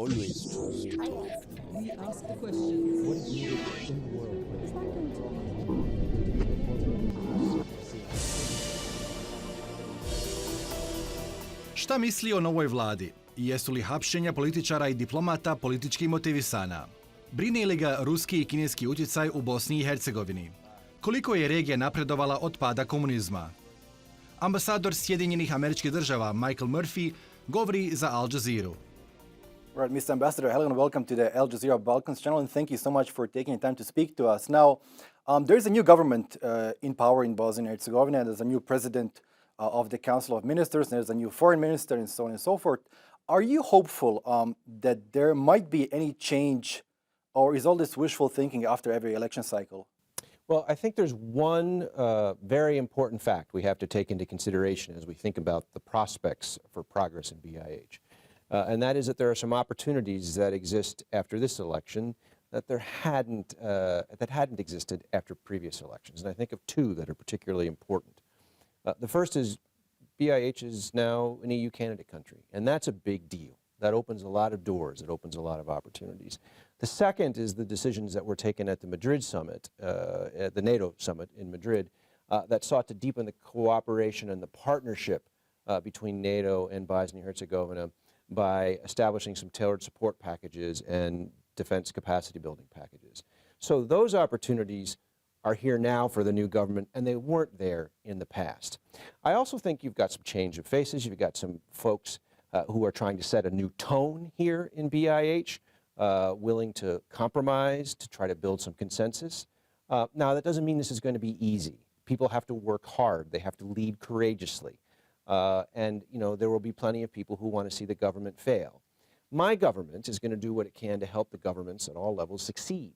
Always true. We ask the questions. What is needed in the world? Šta misli o novoj vladi? Jesu li hapšenja političara i diplomata politički motivisana? Brine li ga ruski i kineski utjecaj u Bosni i Hercegovini? Koliko je regija napredovala od pada komunizma? Ambasador Sjedinjenih Američkih Država Michael Murphy govori za Al Jazeeru. Right, Mr. Ambassador, hello and welcome to the Al Jazeera Balkans channel, and thank you so much for taking the time to speak to us. Now, there's a new government in power in Bosnia and Herzegovina, and there's a new president of the Council of Ministers, and there's a new foreign minister, and so on and so forth. Are you hopeful that there might be any change, or is all this wishful thinking after every election cycle? Well, I think there's one very important fact we have to take into consideration as we think about the prospects for progress in BiH. And that is that there are some opportunities that exist after this election that hadn't existed after previous elections. And I think of two that are particularly important. The first is BiH is now an EU candidate country, and that's a big deal. That opens a lot of doors. It opens a lot of opportunities. The second is the decisions that were taken at the Madrid summit, at the NATO summit in Madrid, that sought to deepen the cooperation and the partnership between NATO and Bosnia and Herzegovina by establishing some tailored support packages and defense capacity building packages. So those opportunities are here now for the new government, and they weren't there in the past. I also think you've got some change of faces. You've got some folks who are trying to set a new tone here in BiH, willing to compromise, to try to build some consensus. Now, that doesn't mean this is going to be easy. People have to work hard. They have to lead courageously. And, you know, there will be plenty of people who want to see the government fail. My government is going to do what it can to help the governments at all levels succeed,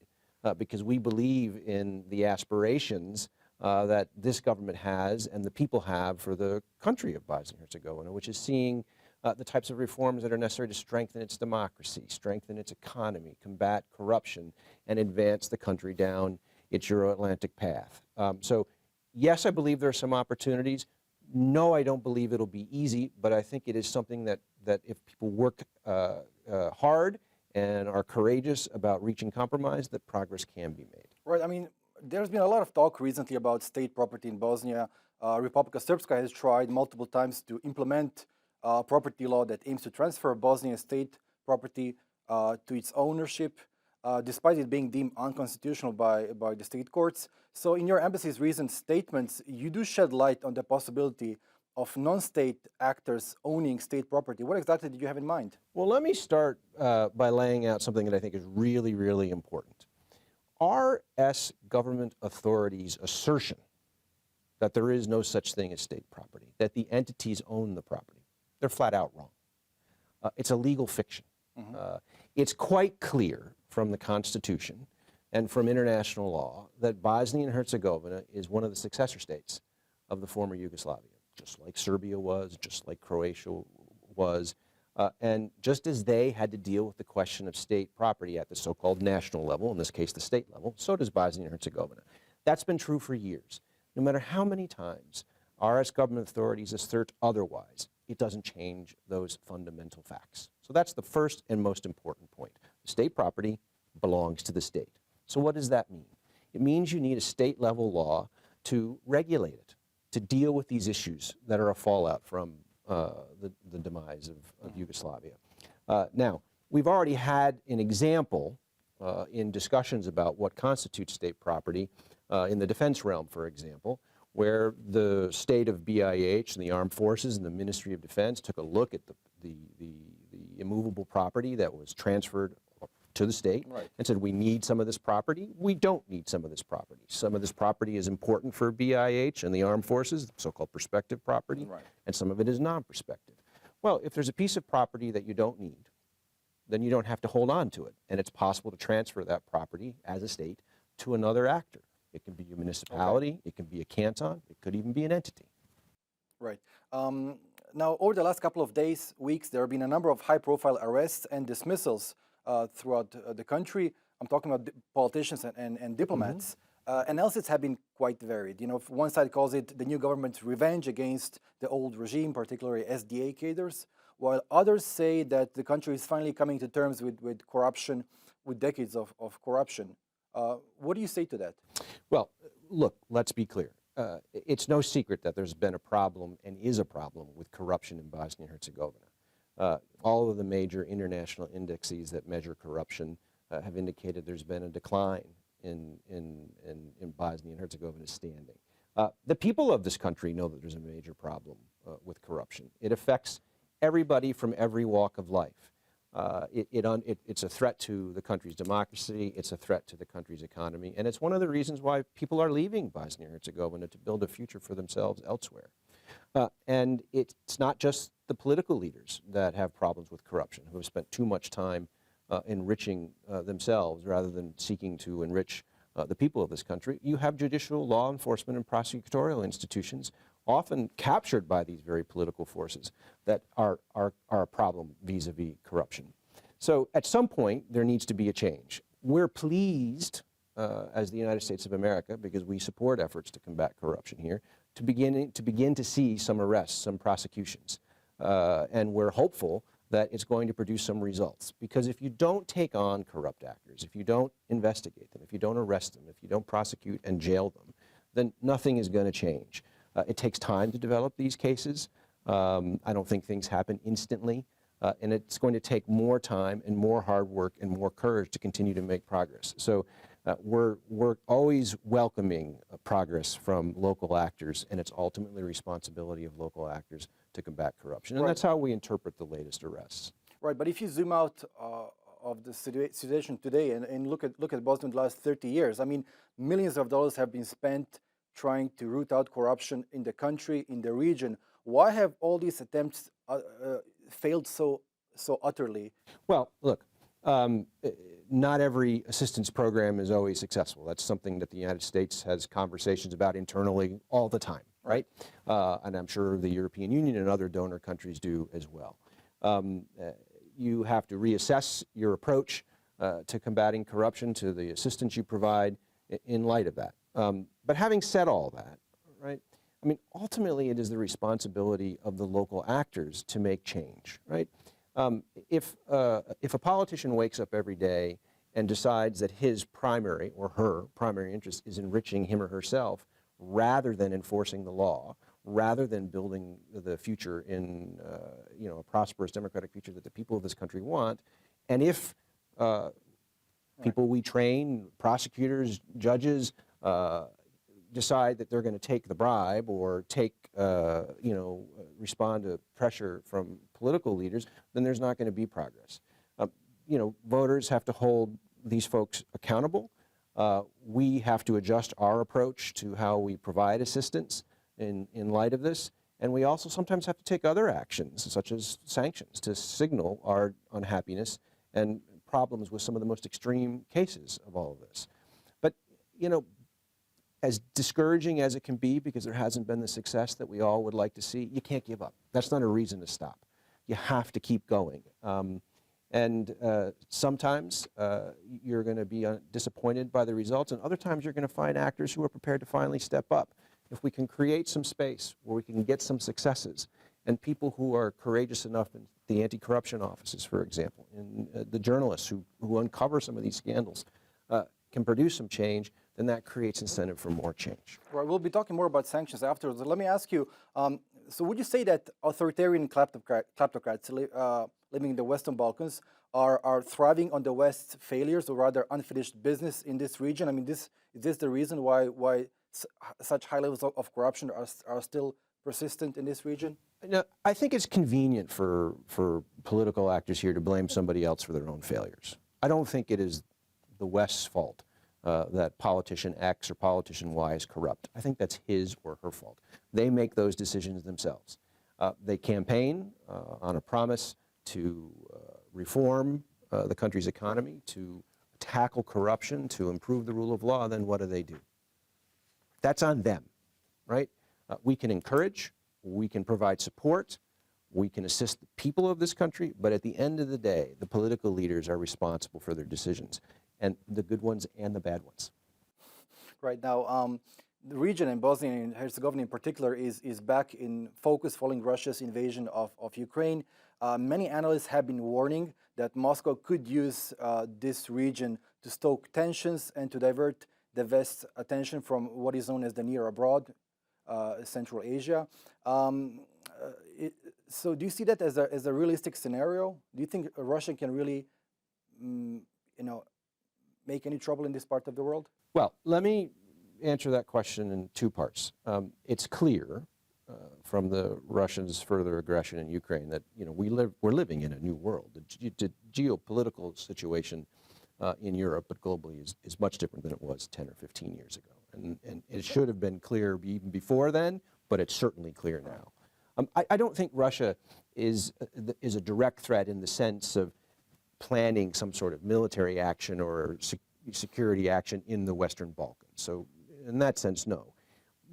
because we believe in the aspirations that this government has and the people have for the country of Bosnia and Herzegovina, which is seeing the types of reforms that are necessary to strengthen its democracy, strengthen its economy, combat corruption, and advance the country down its Euro-Atlantic path. So, yes, I believe there are some opportunities. No, I don't believe it'll be easy, but I think it is something that if people work hard and are courageous about reaching compromise, that progress can be made. Right, I mean, there's been a lot of talk recently about state property in Bosnia. Republika Srpska has tried multiple times to implement a property law that aims to transfer Bosnian state property to its ownership, despite it being deemed unconstitutional by the state courts. So in your embassy's recent statements, you do shed light on the possibility of non-state actors owning state property. What exactly did you have in mind? Well, let me start by laying out something that I think is really, really important. RS government authorities' assertion that there is no such thing as state property, that the entities own the property, they're flat out wrong. It's a legal fiction. Mm-hmm. It's quite clear from the Constitution and from international law that Bosnia and Herzegovina is one of the successor states of the former Yugoslavia, just like Serbia was, just like Croatia was, and just as they had to deal with the question of state property at the so-called national level, in this case the state level, so does Bosnia and Herzegovina. That's been true for years. No matter how many times RS government authorities assert otherwise, it doesn't change those fundamental facts. So that's the first and most important point. State property belongs to the state. So what does that mean? It means you need a state-level law to regulate it, to deal with these issues that are a fallout from the demise of Yugoslavia. Now, we've already had an example in discussions about what constitutes state property in the defense realm, for example, where the state of BiH and the armed forces and the Ministry of Defense took a look at the immovable property that was transferred to the state, right, and said, we need some of this property. We don't need some of this property. Some of this property is important for BiH and the armed forces, so-called prospective property, right, and some of it is non-prospective. Well, if there's a piece of property that you don't need, then you don't have to hold on to it, and it's possible to transfer that property as a state to another actor. It can be a municipality, okay, it can be a canton, it could even be an entity. Right. Now, over the last couple of days, weeks, there have been a number of high-profile arrests and dismissals throughout the country. I'm talking about politicians and diplomats. Mm-hmm. Analyses have been quite varied. You know, one side calls it the new government's revenge against the old regime, particularly SDA cadres, while others say that the country is finally coming to terms with corruption, with decades of corruption. What do you say to that? Well, look, let's be clear. It's no secret that there's been a problem and is a problem with corruption in Bosnia and Herzegovina. All of the major international indexes that measure corruption have indicated there's been a decline in Bosnia and Herzegovina's standing. The people of this country know that there's a major problem with corruption. It affects everybody from every walk of life. It's a threat to the country's democracy, it's a threat to the country's economy, and it's one of the reasons why people are leaving Bosnia and Herzegovina to build a future for themselves elsewhere. And it's not just the political leaders that have problems with corruption, who have spent too much time enriching themselves rather than seeking to enrich the people of this country. You have judicial, law enforcement, and prosecutorial institutions often captured by these very political forces that are a problem vis-a-vis corruption. So at some point, there needs to be a change. We're pleased, as the United States of America, because we support efforts to combat corruption here, to begin to see some arrests, some prosecutions. And we're hopeful that it's going to produce some results. Because if you don't take on corrupt actors, if you don't investigate them, if you don't arrest them, if you don't prosecute and jail them, then nothing is going to change. It takes time to develop these cases. I don't think things happen instantly. And it's going to take more time and more hard work and more courage to continue to make progress. So we're always welcoming progress from local actors, and it's ultimately the responsibility of local actors to combat corruption. And that's how we interpret the latest arrests. Right, but if you zoom out of the situation today and look at Bosnia in the last 30 years, I mean, millions of dollars have been spent trying to root out corruption in the country, in the region. Why have all these attempts failed so utterly? Well, look, not every assistance program is always successful. That's something that the United States has conversations about internally all the time, right? And I'm sure the European Union and other donor countries do as well. You have to reassess your approach to combating corruption, to the assistance you provide in light of that. But having said all that, right, I mean, ultimately it is the responsibility of the local actors to make change, right? If a politician wakes up every day and decides that his primary or her primary interest is enriching him or herself rather than enforcing the law, rather than building the future in a prosperous democratic future that the people of this country want, and if people we train, prosecutors, judges, decide that they're going to take the bribe or respond to pressure from political leaders, then there's not going to be progress. Voters have to hold these folks accountable. We have to adjust our approach to how we provide assistance in light of this. And we also sometimes have to take other actions, such as sanctions, to signal our unhappiness and problems with some of the most extreme cases of all of this. But, as discouraging as it can be, because there hasn't been the success that we all would like to see, you can't give up. That's not a reason to stop. You have to keep going. Sometimes you're going to be disappointed by the results, and other times you're going to find actors who are prepared to finally step up. If we can create some space where we can get some successes, and people who are courageous enough in the anti-corruption offices, for example, and the journalists who uncover some of these scandals can produce some change, then that creates incentive for more change. Right, we'll be talking more about sanctions afterwards. Let me ask you, so would you say that authoritarian kleptocrats living in the Western Balkans are thriving on the West's failures, or rather unfinished business in this region? I mean, is this the reason why such high levels of corruption are still persistent in this region? No, I think it's convenient for political actors here to blame somebody else for their own failures. I don't think it is the West's fault that politician X or politician Y is corrupt. I think that's his or her fault. They make those decisions themselves. They campaign on a promise to reform the country's economy, to tackle corruption, to improve the rule of law. Then what do? That's on them, right? We can encourage, we can provide support, we can assist the people of this country, but at the end of the day, the political leaders are responsible for their decisions, and the good ones and the bad ones. Right now, the region in Bosnia and Herzegovina in particular is back in focus following Russia's invasion of Ukraine. Many analysts have been warning that Moscow could use this region to stoke tensions and to divert the West's attention from what is known as the near abroad, Central Asia. So do you see that as a realistic scenario? Do you think Russia can really, make any trouble in this part of the world? Well, let me answer that question in two parts. It's clear from the Russians' further aggression in Ukraine that we're living in a new world. The geopolitical situation in Europe, but globally, is much different than it was 10 or 15 years ago. And it should have been clear even before then, but it's certainly clear now. I don't think Russia is a direct threat in the sense of planning some sort of military action or security action in the Western Balkans. So in that sense, no.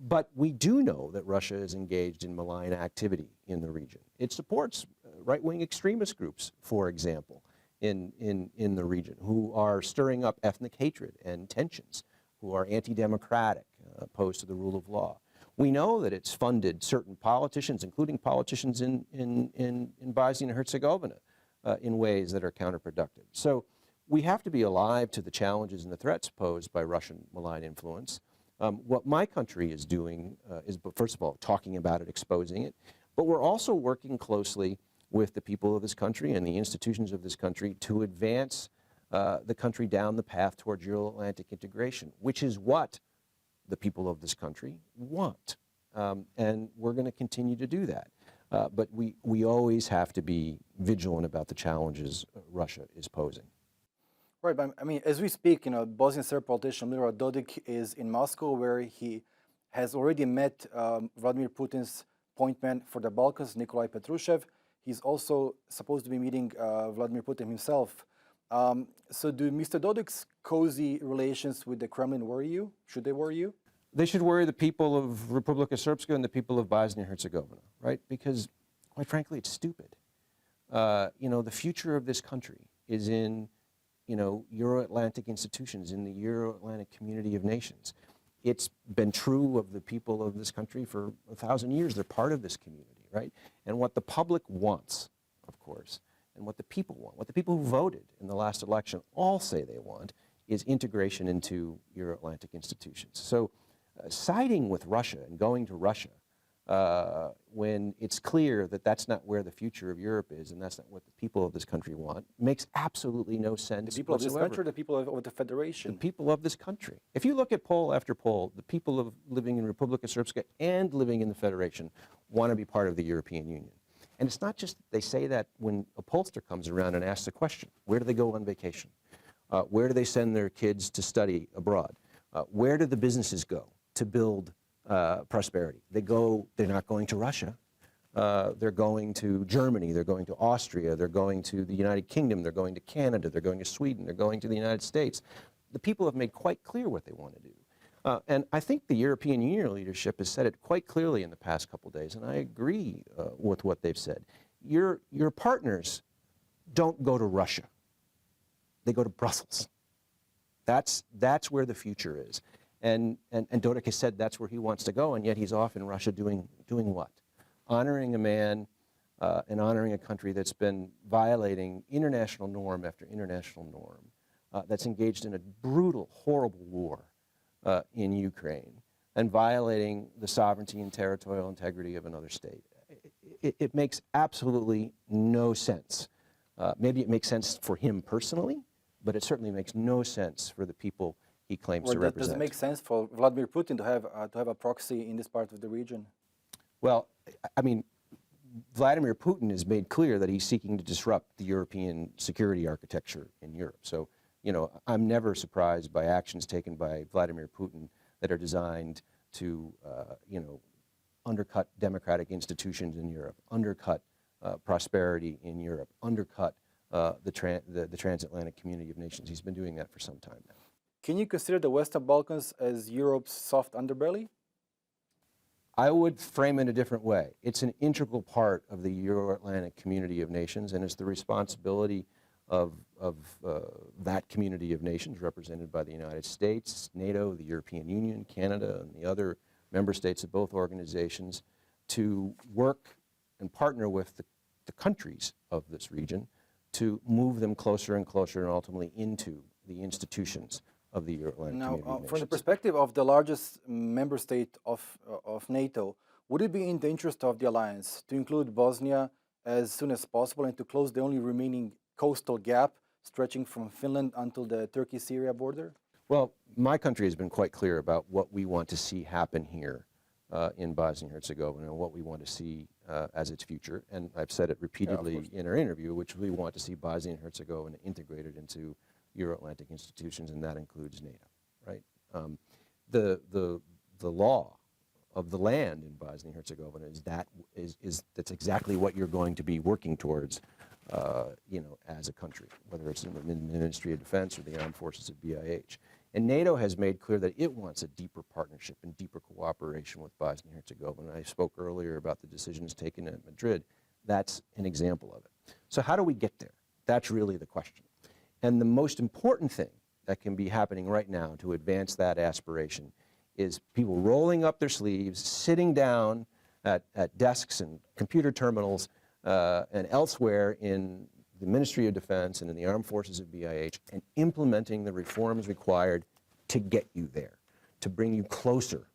But we do know that Russia is engaged in malign activity in the region. It supports right-wing extremist groups, for example, in the region, who are stirring up ethnic hatred and tensions, who are anti-democratic, opposed to the rule of law. We know that it's funded certain politicians, including politicians in Bosnia and Herzegovina, in ways that are counterproductive. So we have to be alive to the challenges and the threats posed by Russian malign influence. What my country is doing is, first of all, talking about it, exposing it, but we're also working closely with the people of this country and the institutions of this country to advance the country down the path towards Euro-Atlantic integration, which is what the people of this country want. And we're going to continue to do that. But we always have to be vigilant about the challenges Russia is posing. Right, but I mean, as we speak, Bosnian Serb politician Milorad Dodik is in Moscow, where he has already met Vladimir Putin's point man for the Balkans, Nikolai Petrushev. He's also supposed to be meeting Vladimir Putin himself. So do Mr. Dodik's cozy relations with the Kremlin worry you? Should they worry you? They should worry the people of Republika Srpska and the people of Bosnia and Herzegovina, right? Because, quite frankly, it's stupid. The future of this country is in, Euro-Atlantic institutions, in the Euro-Atlantic community of nations. It's been true of the people of this country for 1,000 years. They're part of this community, right? And what the public wants, of course, and what the people want, what the people who voted in the last election all say they want, is integration into Euro-Atlantic institutions. So siding with Russia and going to Russia when it's clear that that's not where the future of Europe is and that's not what the people of this country want makes absolutely no sense. The people whatsoever. of this country, the people of the Federation. The people of this country. If you look at poll after poll, the people living in Republika Srpska and living in the Federation want to be part of the European Union. And it's not just that they say that when a pollster comes around and asks the question, where do they go on vacation? Where do they send their kids to study abroad? Where do the businesses go to build prosperity? They're not going to Russia. They're going to Germany, they're going to Austria, they're going to the United Kingdom, they're going to Canada, they're going to Sweden, they're going to the United States. The people have made quite clear what they want to do. And I think the European Union leadership has said it quite clearly in the past couple of days, and I agree with what they've said. Your partners don't go to Russia. They go to Brussels. That's where the future is. And Dodik has said that's where he wants to go, and yet he's off in Russia doing what? Honoring a man and honoring a country that's been violating international norm after international norm, that's engaged in a brutal, horrible war in Ukraine, and violating the sovereignty and territorial integrity of another state. It makes absolutely no sense. Maybe it makes sense for him personally, but it certainly makes no sense for the people he claims to represent. Does it make sense for Vladimir Putin to have a proxy in this part of the region? Well, I mean, Vladimir Putin has made clear that he's seeking to disrupt the European security architecture in Europe. So, I'm never surprised by actions taken by Vladimir Putin that are designed to, undercut democratic institutions in Europe, undercut prosperity in Europe, undercut the transatlantic community of nations. He's been doing that for some time now. Can you consider the Western Balkans as Europe's soft underbelly? I would frame it a different way. It's an integral part of the Euro-Atlantic community of nations, and it's the responsibility of that community of nations represented by the United States, NATO, the European Union, Canada, and the other member states of both organizations to work and partner with the the countries of this region to move them closer and closer and ultimately into the institutions of the Euro-Atlantic community of Now, from the nations. perspective of the largest member state of NATO, would it be in the interest of the alliance to include Bosnia as soon as possible and to close the only remaining coastal gap stretching from Finland until the Turkey-Syria border? Well, my country has been quite clear about what we want to see happen here in Bosnia and Herzegovina and what we want to see as its future. And I've said it repeatedly in our interview, which we want to see Bosnia and Herzegovina integrated into Euro-Atlantic institutions, and that includes NATO, right? The law of the land in Bosnia and Herzegovina is that's exactly what you're going to be working towards, as a country, whether it's in the Ministry of Defense or the Armed Forces of BiH. And NATO has made clear that it wants a deeper partnership and deeper cooperation with Bosnia and Herzegovina. I spoke earlier about the decisions taken at Madrid. That's an example of it. So how do we get there? That's really the question. And the most important thing that can be happening right now to advance that aspiration is people rolling up their sleeves, sitting down at desks and computer terminals and elsewhere in the Ministry of Defense and in the Armed Forces of BiH and implementing the reforms required to get you there, to bring you closer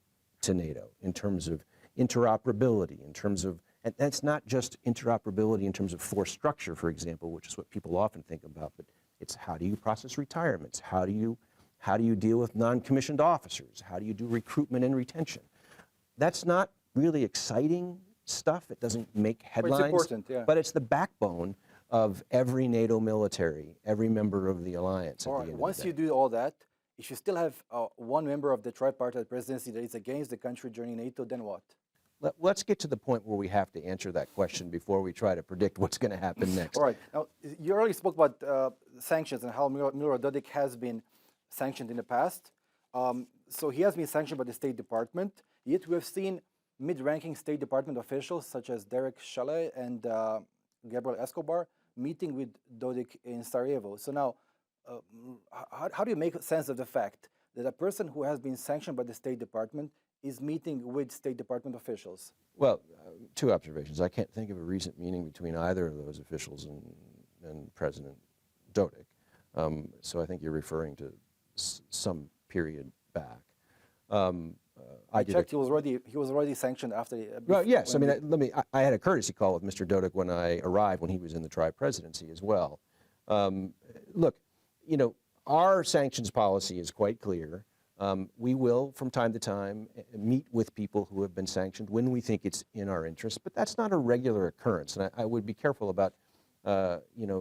to NATO in terms of interoperability, in terms of, and that's not just interoperability in terms of force structure, for example, which is what people often think about, but it's how do you process retirements? How do you deal with non-commissioned officers? How do you do recruitment and retention? That's not really exciting stuff. It doesn't make headlines. But it's important, yeah. But it's the backbone of every NATO military, every member of the alliance. All right, once you do all that, if you still have one member of the tripartite presidency that is against the country joining NATO, then what? Let's get to the point where we have to answer that question before we try to predict what's going to happen next. All right, now you already spoke about sanctions and how Milorad Dodik has been sanctioned in the past. So he has been sanctioned by the State Department, yet we have seen mid-ranking State Department officials such as Derek Chalet and Gabriel Escobar meeting with Dodik in Sarajevo. So now, how do you make sense of the fact that a person who has been sanctioned by the State Department is meeting with State Department officials? Well, two observations. I can't think of a recent meeting between either of those officials and President Dodik. So I think you're referring to some period back. I checked. He was already sanctioned after. Well, yes. I mean, I had a courtesy call with Mr. Dodik when I arrived, when he was in the tri-presidency as well. Look, our sanctions policy is quite clear. We will, from time to time, meet with people who have been sanctioned when we think it's in our interest, but that's not a regular occurrence, and I would be careful about,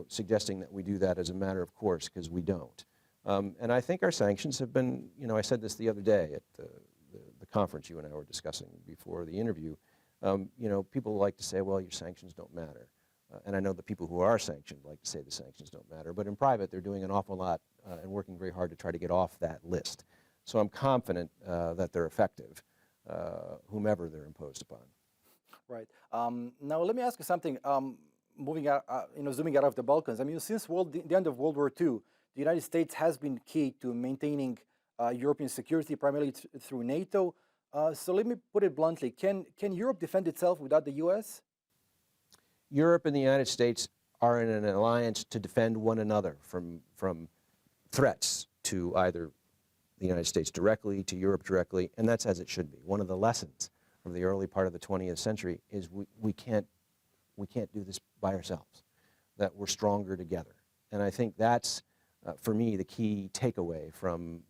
suggesting that we do that as a matter of course, because we don't. And I think our sanctions have been, I said this the other day at the conference you and I were discussing before the interview. People like to say, well, your sanctions don't matter. And I know the people who are sanctioned like to say the sanctions don't matter, but in private they're doing an awful lot and working very hard to try to get off that list. So I'm confident that they're effective, whomever they're imposed upon. Right. Now let me ask you something. Moving out, zooming out of the Balkans. I mean, since the end of World War II, the United States has been key to maintaining European security, primarily through NATO. So let me put it bluntly: Can Europe defend itself without the U.S.? Europe and the United States are in an alliance to defend one another from threats to either the United States directly, to Europe directly, and that's as it should be. One of the lessons from the early part of the 20th century is we can't do this by ourselves, that we're stronger together. And I think that's, for me, the key takeaway from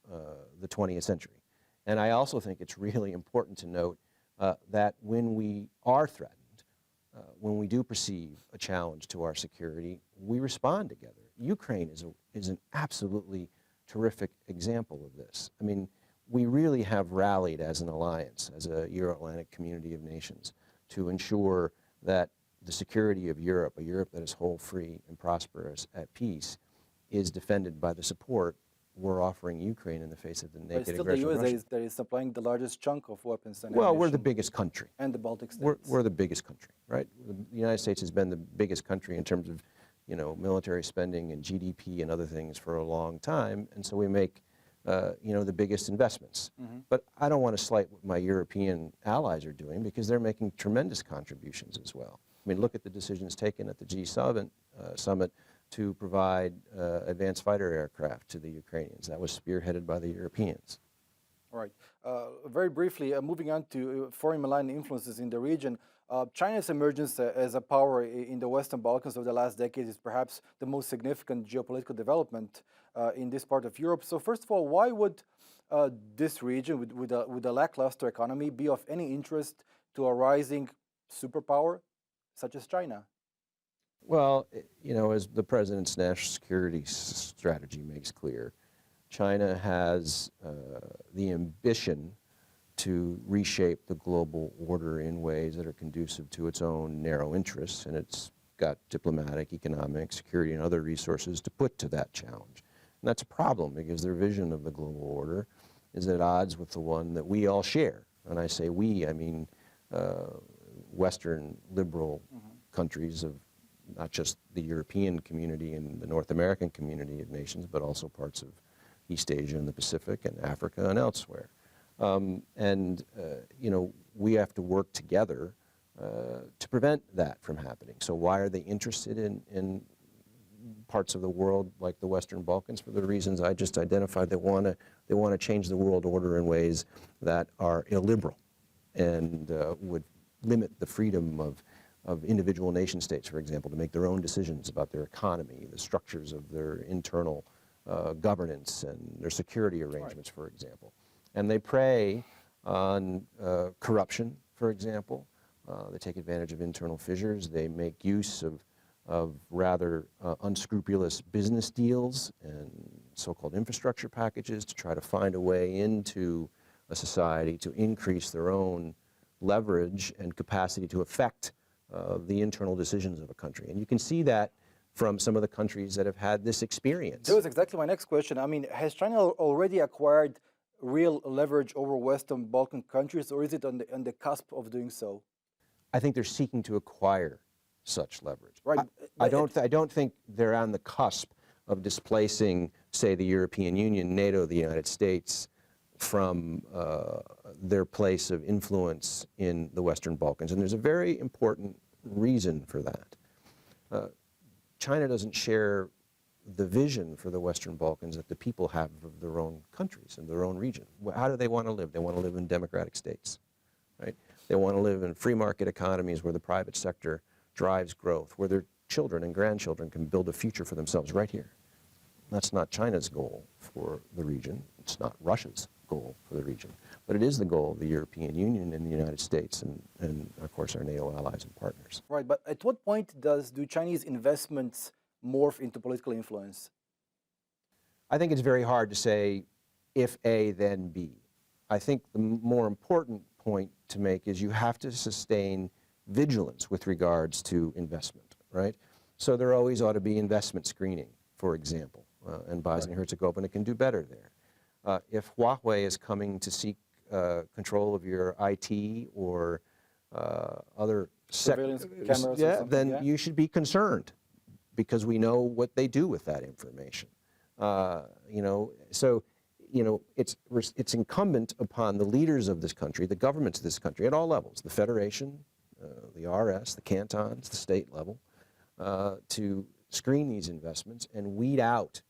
the 20th century. And I also think it's really important to note that when we are threatened, when we do perceive a challenge to our security, we respond together. Ukraine is an absolutely terrific example of this. I mean, we really have rallied as an alliance, as a Euro-Atlantic community of nations, to ensure that the security of Europe, a Europe that is whole, free, and prosperous, at peace, is defended by the support we're offering Ukraine in the face of the naked aggression of Russia. But still the U.S. that is supplying the largest chunk of weapons and Well, ammunition. we're the biggest country. And the Baltic states. We're the biggest country, right? The United States has been the biggest country in terms of, military spending and GDP and other things for a long time, and so we make, the biggest investments. Mm-hmm. But I don't want to slight what my European allies are doing because they're making tremendous contributions as well. I mean, look at the decisions taken at the G7 summit to provide advanced fighter aircraft to the Ukrainians. That was spearheaded by the Europeans. All right. Very briefly, moving on to foreign malign influences in the region, China's emergence as a power in the Western Balkans over the last decade is perhaps the most significant geopolitical development in this part of Europe. So first of all, why would this region with a lackluster economy be of any interest to a rising superpower such as China? Well, you know, as the president's national security strategy makes clear, China has the ambition to reshape the global order in ways that are conducive to its own narrow interests, and it's got diplomatic, economic, security, and other resources to put to that challenge. And that's a problem because their vision of the global order is at odds with the one that we all share. And I say we, I mean Western liberal countries of not just the European community and the North American community of nations, but also parts of East Asia and the Pacific and Africa and elsewhere. You know, we have to work together to prevent that from happening. So why are they interested in parts of the world like the Western Balkans? For the reasons I just identified. They want to change the world order in ways that are illiberal and would limit the freedom of individual nation states, for example, to make their own decisions about their economy, the structures of their internal governance and their security arrangements, for example. And they prey on corruption, for example. They take advantage of internal fissures. They make use of rather unscrupulous business deals and so-called infrastructure packages to try to find a way into a society to increase their own leverage and capacity to affect the internal decisions of a country. And you can see that from some of the countries that have had this experience. That was exactly my next question. I mean, has China already acquired real leverage over Western Balkan countries, or is it on the cusp of doing so? I think they're seeking to acquire such leverage. Right. I don't think they're on the cusp of displacing, say, the European Union, NATO, the United States, from their place of influence in the Western Balkans. And there's a very important reason for that. China doesn't share the vision for the Western Balkans that the people have of their own countries and their own region. How do they want to live? They want to live in democratic states, right? They want to live in free market economies where the private sector drives growth, where their children and grandchildren can build a future for themselves right here. That's not China's goal for the region. It's not Russia's goal for the region. But it is the goal of the European Union and the United States and of course, our NATO allies and partners. Right, but at what point do Chinese investments morph into political influence? I think it's very hard to say if A, then B. I think the more important point to make is you have to sustain vigilance with regards to investment, right? So there always ought to be investment screening, for example, and Bosnia and Herzegovina can do better there. If Huawei is coming to seek control of your IT or other surveillance cameras, then you should be concerned because we know what they do with that information. You know, so you know, it's incumbent upon the leaders of this country, the governments of this country at all levels, the Federation, the RS, the cantons, the state level, to screen these investments and weed out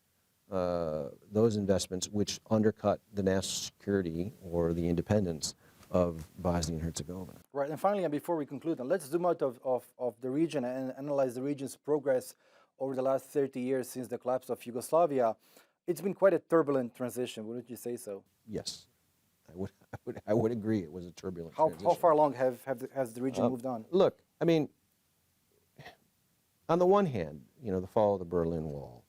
those investments which undercut the national security or the independence of Bosnia and Herzegovina. Right, and finally, and before we conclude, let's zoom out of the region and analyze the region's progress over the last 30 years since the collapse of Yugoslavia. It's been quite a turbulent transition, wouldn't you say so? Yes, I would agree it was a turbulent transition. How far along has the region moved on? Look, I mean, on the one hand, you know, the fall of the Berlin Wall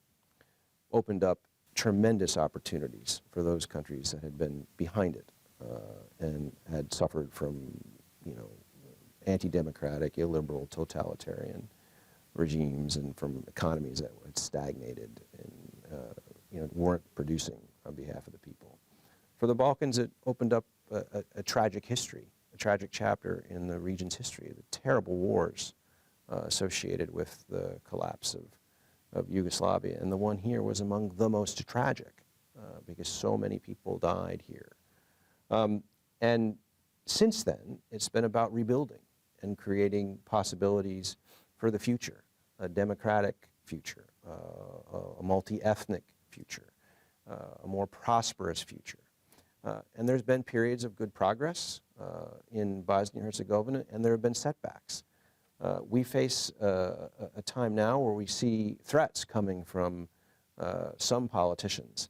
opened up tremendous opportunities for those countries that had been behind it and had suffered from, you know, anti-democratic, illiberal, totalitarian regimes and from economies that had stagnated and you know, weren't producing on behalf of the people. For the Balkans, it opened up a tragic history, a tragic chapter in the region's history, the terrible wars associated with the collapse of Yugoslavia. And the one here was among the most tragic because so many people died here. And since then, it's been about rebuilding. and creating possibilities for the future, a democratic future, a multi-ethnic future, a more prosperous future. And there's been periods of good progress in Bosnia and Herzegovina, and there have been setbacks. We face a time now where we see threats coming from some politicians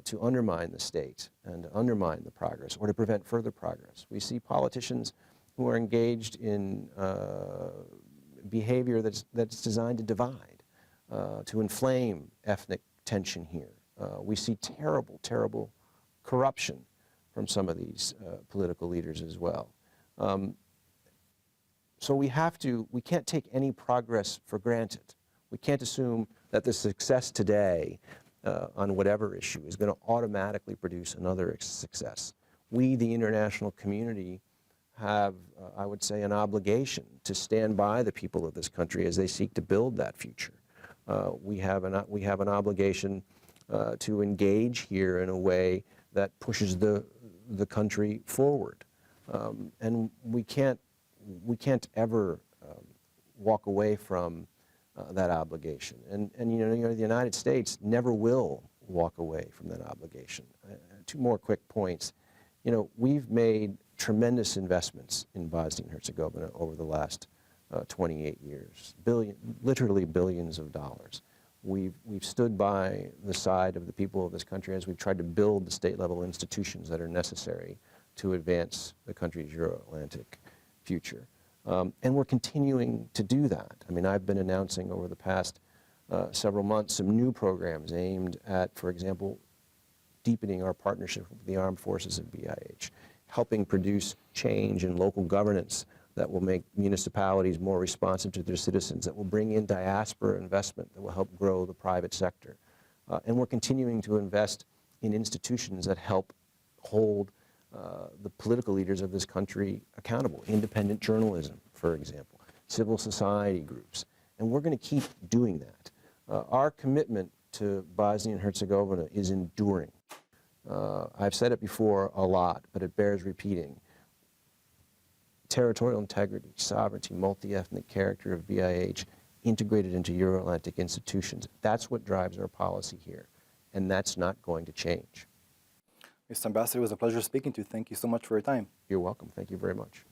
to undermine the state and to undermine the progress or to prevent further progress. We see politicians who are engaged in behavior that's designed to divide, to inflame ethnic tension here. We see terrible, terrible corruption from some of these political leaders as well. So we can't take any progress for granted. We can't assume that the success today on whatever issue is going to automatically produce another success. We, the international community, have, I would say, an obligation to stand by the people of this country as they seek to build that future. We have an obligation to engage here in a way that pushes the country forward. And we can't ever walk away from that obligation. And the United States never will walk away from that obligation. Two more quick points. We've made tremendous investments in Bosnia and Herzegovina over the last 28 years, literally billions of dollars. We've stood by the side of the people of this country as we've tried to build the state-level institutions that are necessary to advance the country's Euro-Atlantic future. And we're continuing to do that. I mean, I've been announcing over the past several months some new programs aimed at, for example, deepening our partnership with the armed forces of BiH, helping produce change in local governance that will make municipalities more responsive to their citizens, that will bring in diaspora investment, that will help grow the private sector. And we're continuing to invest in institutions that help hold the political leaders of this country accountable. Independent journalism, for example, civil society groups. And we're going to keep doing that. Our commitment to Bosnia and Herzegovina is enduring. I've said it before a lot, but it bears repeating. Territorial integrity, sovereignty, multi-ethnic character of BiH integrated into Euro-Atlantic institutions. That's what drives our policy here, and that's not going to change. Mr. Ambassador, it was a pleasure speaking to you. Thank you so much for your time. You're welcome. Thank you very much.